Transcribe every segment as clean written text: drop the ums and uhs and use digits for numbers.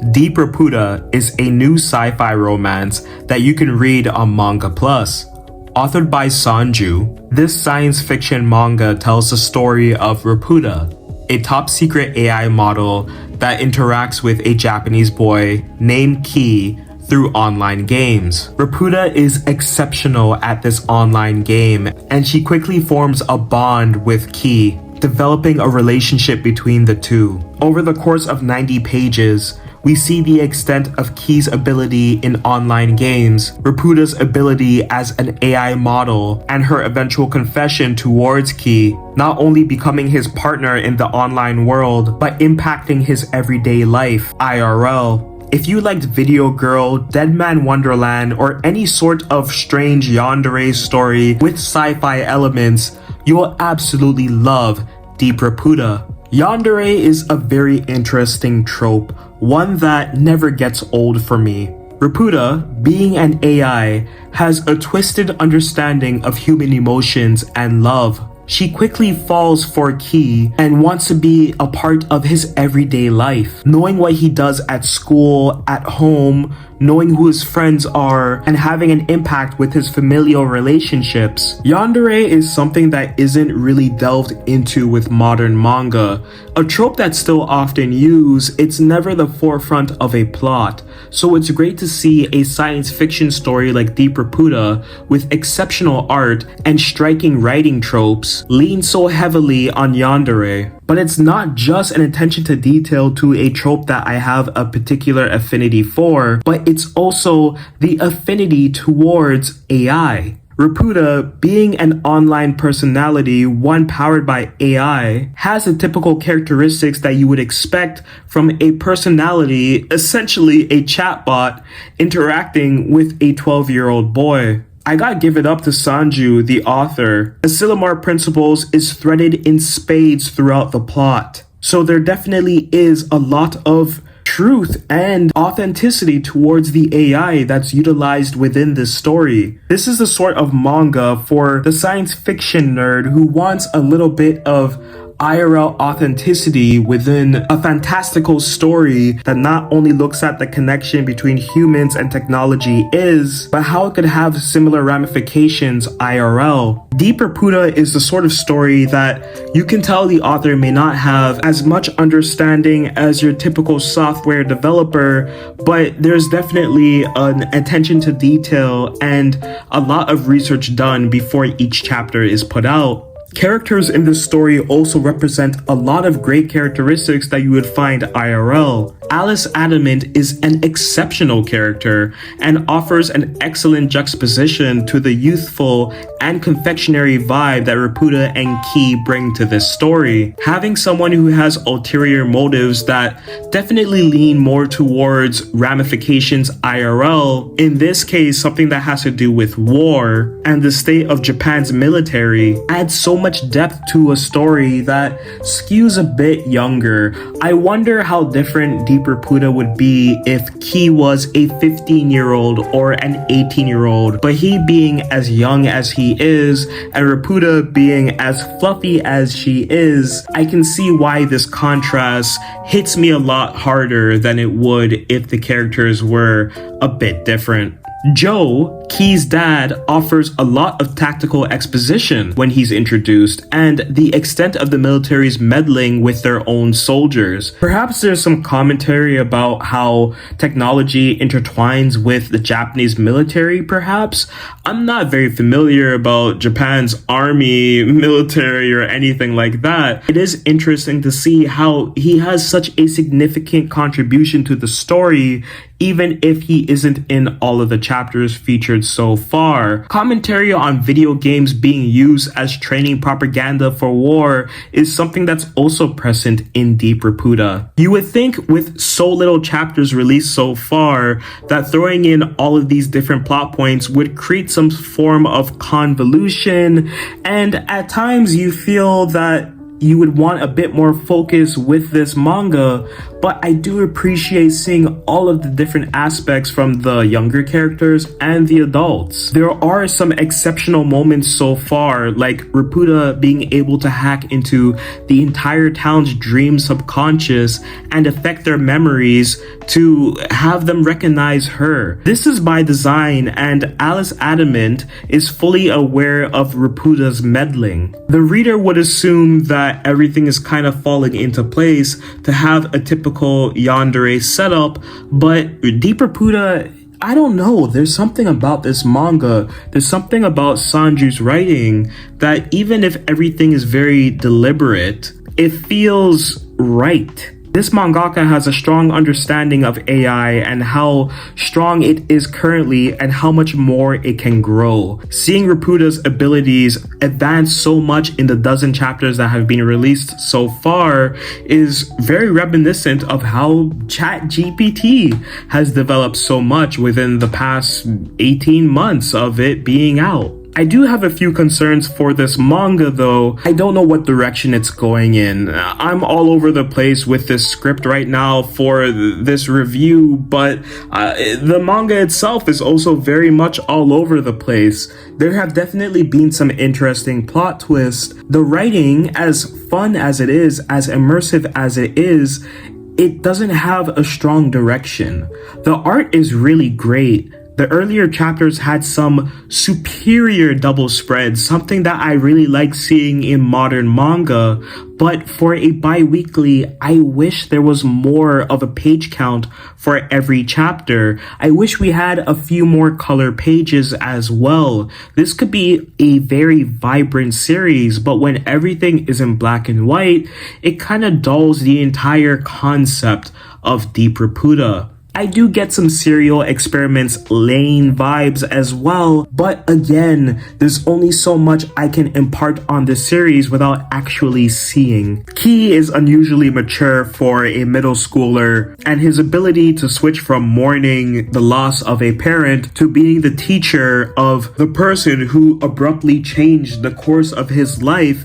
Deep Raputa is a new sci-fi romance that you can read on Manga Plus. Authored by Sanju, this science fiction manga tells the story of Raputa, a top-secret AI model that interacts with a Japanese boy named Ki through online games. Raputa is exceptional at this online game, and she quickly forms a bond with Ki, developing a relationship between the two. Over the course of 90 pages, we see the extent of Ki's ability in online games, Raputa's ability as an AI model, and her eventual confession towards Ki, not only becoming his partner in the online world, but impacting his everyday life, IRL. If you liked Video Girl, Dead Man Wonderland, or any sort of strange Yandere story with sci-fi elements, you will absolutely love Deep Raputa. Yandere is a very interesting trope, one that never gets old for me. Raputa, being an AI, has a twisted understanding of human emotions and love. She quickly falls for Ki and wants to be a part of his everyday life, knowing what he does at school, at home, knowing who his friends are, and having an impact with his familial relationships. Yandere is something that isn't really delved into with modern manga. A trope that's still often used, it's never the forefront of a plot. So it's great to see a science fiction story like Deep Raputa, with exceptional art and striking writing tropes, lean so heavily on Yandere. But it's not just an attention to detail to a trope that I have a particular affinity for, but it's also the affinity towards AI. Raputa, being an online personality, one powered by AI, has the typical characteristics that you would expect from a personality, essentially a chatbot, interacting with a 12-year-old boy. I gotta give it up to Sanju, the author. Asilomar principles is threaded in spades throughout the plot. So there definitely is a lot of truth and authenticity towards the AI that's utilized within this story. This is the sort of manga for the science fiction nerd who wants a little bit of IRL authenticity within a fantastical story that not only looks at the connection between humans and technology but how it could have similar ramifications IRL. Deep Raputa is the sort of story that you can tell the author may not have as much understanding as your typical software developer, but there's definitely an attention to detail and a lot of research done before each chapter is put out. Characters in this story also represent a lot of great characteristics that you would find IRL. Alice Adamant is an exceptional character and offers an excellent juxtaposition to the youthful and confectionery vibe that Raputa and Ki bring to this story. Having someone who has ulterior motives that definitely lean more towards ramifications IRL, in this case something that has to do with war and the state of Japan's military, adds so much depth to a story that skews a bit younger. I wonder how different Deep Raputa would be if Ki was a 15-year-old or an 18-year-old, but he being as young as he is and Raputa being as fluffy as she is, I can see why this contrast hits me a lot harder than it would if the characters were a bit different. Joe, Ki's dad, offers a lot of tactical exposition when he's introduced and the extent of the military's meddling with their own soldiers. Perhaps there's some commentary about how technology intertwines with the Japanese military, perhaps? I'm not very familiar about Japan's army, military, or anything like that. It is interesting to see how he has such a significant contribution to the story, even if he isn't in all of the chapters featured so far. Commentary on video games being used as training propaganda for war is something that's also present in Deep Raputa. You would think with so little chapters released so far that throwing in all of these different plot points would create some form of convolution, and at times you feel that you would want a bit more focus with this manga, but I do appreciate seeing all of the different aspects from the younger characters and the adults. There are some exceptional moments so far, like Raputa being able to hack into the entire town's dream subconscious and affect their memories to have them recognize her. This is by design, and Alice Adamant is fully aware of Raputa's meddling. The reader would assume that everything is kind of falling into place to have a typical Yandere setup, but Deep Raputa, I don't know, there's something about this manga, there's something about Sanju's writing that even if everything is very deliberate, it feels right. This mangaka has a strong understanding of AI and how strong it is currently and how much more it can grow. Seeing Raputa's abilities advance so much in the dozen chapters that have been released so far is very reminiscent of how ChatGPT has developed so much within the past 18 months of it being out. I do have a few concerns for this manga though. I don't know what direction it's going in. I'm all over the place with this script right now for this review, but the manga itself is also very much all over the place. There have definitely been some interesting plot twists. The writing, as fun as it is, as immersive as it is, it doesn't have a strong direction. The art is really great. The earlier chapters had some superior double spreads, something that I really like seeing in modern manga, but for a bi-weekly, I wish there was more of a page count for every chapter. I wish we had a few more color pages as well. This could be a very vibrant series, but when everything is in black and white, it kind of dulls the entire concept of Deep Raputa. I do get some serial experiments lane vibes as well, but again, there's only so much I can impart on this series without actually seeing. Key is unusually mature for a middle schooler, and his ability to switch from mourning the loss of a parent to being the teacher of the person who abruptly changed the course of his life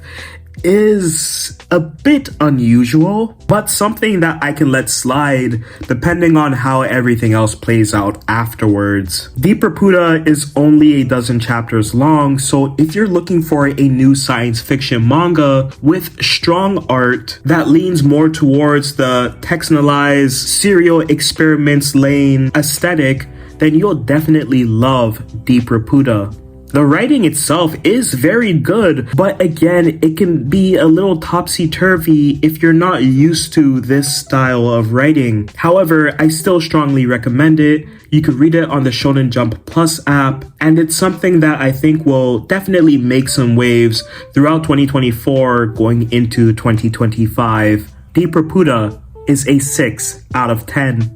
is a bit unusual, but something that I can let slide depending on how everything else plays out afterwards. Deep Raputa is only a dozen chapters long, so if you're looking for a new science fiction manga with strong art that leans more towards the textualized serial experiments lane aesthetic, then you'll definitely love Deep Raputa. The writing itself is very good, but again, it can be a little topsy-turvy if you're not used to this style of writing. However, I still strongly recommend it. You could read it on the Shonen Jump Plus app, and it's something that I think will definitely make some waves throughout 2024 going into 2025. Deep Raputa is a 6 out of 10.